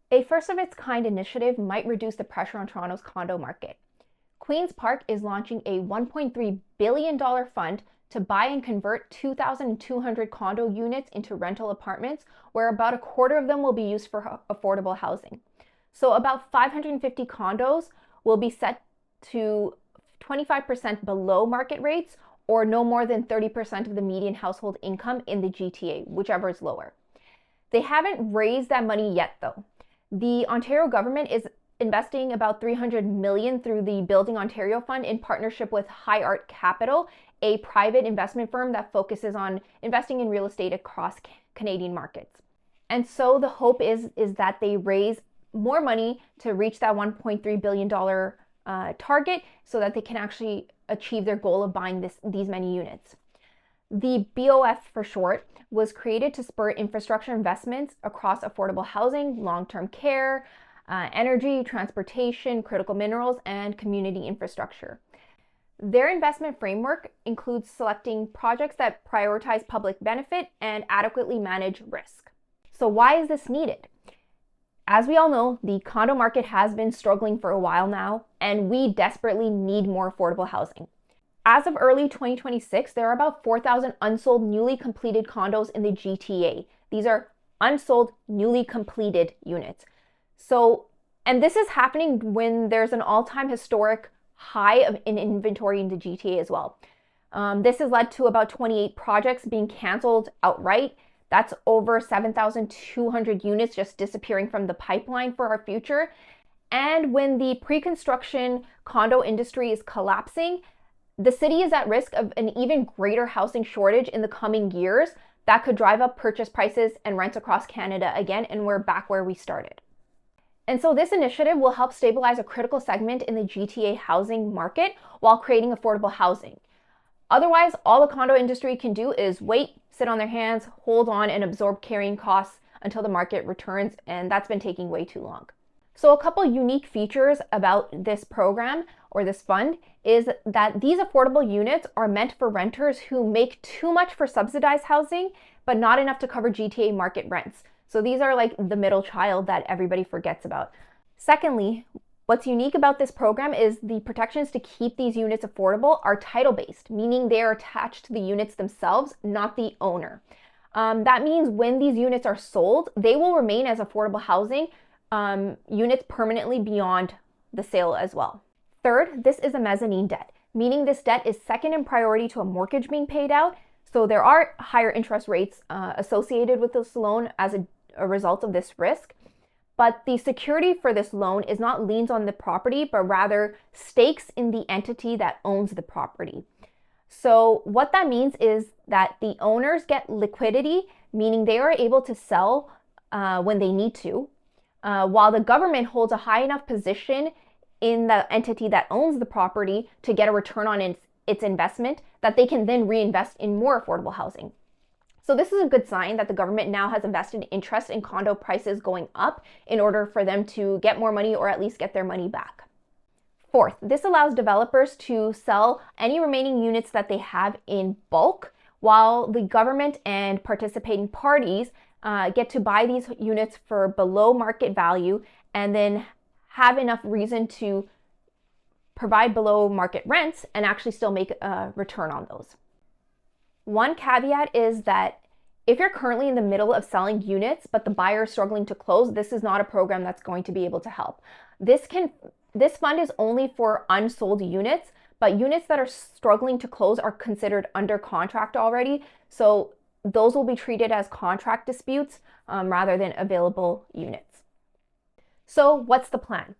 A first-of-its-kind initiative might reduce the pressure on Toronto's condo market. Queen's Park is launching a $1.3 billion fund to buy and convert 2,200 condo units into rental apartments, where about a quarter of them will be used for affordable housing. So about 550 condos will be set to 25% below market rates, or no more than 30% of the median household income in the GTA, whichever is lower. They haven't raised that money yet, though. The Ontario government is investing about $300 million through the Building Ontario Fund in partnership with High Art Capital, a private investment firm that focuses on investing in real estate across Canadian markets. And so the hope is that they raise more money to reach that $1.3 billion target so that they can actually achieve their goal of buying these many units. The BOF for short was created to spur infrastructure investments across affordable housing, long-term care, energy, transportation, critical minerals, and community infrastructure. Their investment framework includes selecting projects that prioritize public benefit and adequately manage risk. So why is this needed? As we all know, the condo market has been struggling for a while now, and we desperately need more affordable housing. As of early 2026, there are about 4,000 unsold newly completed condos in the GTA. These are unsold newly completed units. And this is happening when there's an all-time historic high in inventory in the GTA as well. This has led to about 28 projects being canceled outright. That's over 7,200 units just disappearing from the pipeline for our future. And when the pre-construction condo industry is collapsing, the city is at risk of an even greater housing shortage in the coming years that could drive up purchase prices and rents across Canada again, and we're back where we started. And so this initiative will help stabilize a critical segment in the GTA housing market while creating affordable housing. Otherwise, all the condo industry can do is wait, sit on their hands, hold on, and absorb carrying costs until the market returns, and that's been taking way too long. So a couple unique features about this program or this fund is that these affordable units are meant for renters who make too much for subsidized housing, but not enough to cover GTA market rents. So these are like the middle child that everybody forgets about. Secondly, what's unique about this program is the protections to keep these units affordable are title-based, meaning they are attached to the units themselves, not the owner. That means when these units are sold, they will remain as affordable housing units permanently beyond the sale as well. Third, this is a mezzanine debt, meaning this debt is second in priority to a mortgage being paid out. So there are higher interest rates associated with this loan as a result of this risk. But the security for this loan is not liens on the property, but rather stakes in the entity that owns the property. So what that means is that the owners get liquidity, meaning they are able to sell when they need to, while the government holds a high enough position in the entity that owns the property to get a return on its investment that they can then reinvest in more affordable housing. So this is a good sign that the government now has invested interest in condo prices going up in order for them to get more money or at least get their money back. Fourth, this allows developers to sell any remaining units that they have in bulk, while the government and participating parties get to buy these units for below market value and then have enough reason to provide below market rents and actually still make a return on those. One caveat is that if you're currently in the middle of selling units, but the buyer is struggling to close, this is not a program that's going to be able to help. This fund is only for unsold units, but units that are struggling to close are considered under contract already. So those will be treated as contract disputes rather than available units. So what's the plan?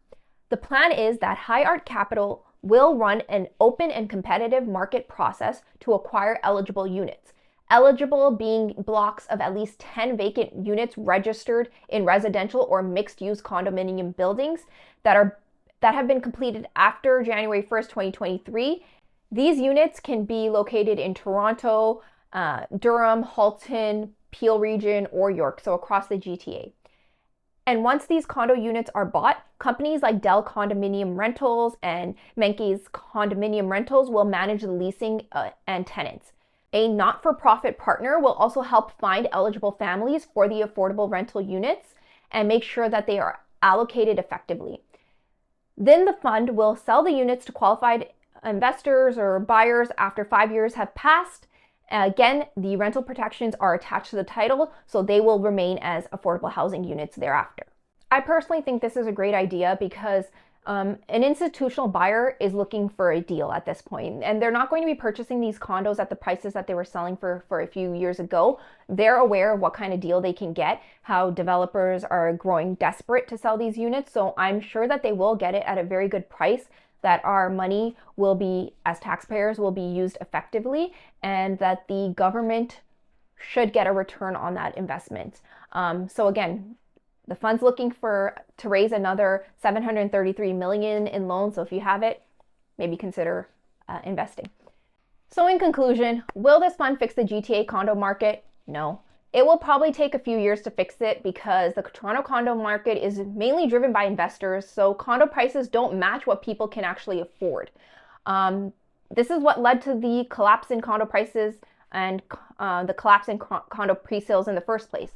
The plan is that High Art Capital will run an open and competitive market process to acquire eligible units. Eligible being blocks of at least 10 vacant units registered in residential or mixed-use condominium buildings that have been completed after January 1st, 2023. These units can be located in Toronto, Durham, Halton, Peel Region, or York, so across the GTA. And once these condo units are bought, companies like Dell Condominium Rentals and Menkes Condominium Rentals will manage the leasing and tenants. A not-for-profit partner will also help find eligible families for the affordable rental units, and make sure that they are allocated effectively. Then the fund will sell the units to qualified investors or buyers after 5 years have passed. Again, the rental protections are attached to the title, so they will remain as affordable housing units thereafter. I personally think this is a great idea because an institutional buyer is looking for a deal at this point, and they're not going to be purchasing these condos at the prices that they were selling for a few years ago. They're aware of what kind of deal they can get, how developers are growing desperate to sell these units. So I'm sure that they will get it at a very good price, that our money will be, as taxpayers, will be used effectively, and that the government should get a return on that investment. So again, the fund's looking to raise another $733 million in loans. So if you have it, maybe consider investing. So in conclusion, will this fund fix the GTA condo market? No. It will probably take a few years to fix it because the Toronto condo market is mainly driven by investors. So condo prices don't match what people can actually afford. This is what led to the collapse in condo prices and the collapse in condo pre-sales in the first place.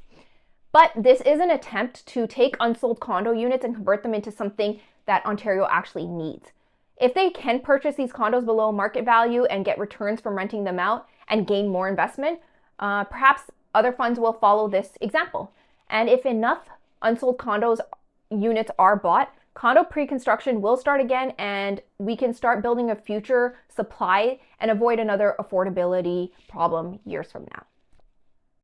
But this is an attempt to take unsold condo units and convert them into something that Ontario actually needs. If they can purchase these condos below market value and get returns from renting them out and gain more investment, perhaps other funds will follow this example. And if enough unsold condos units are bought, condo pre-construction will start again, and we can start building a future supply and avoid another affordability problem years from now.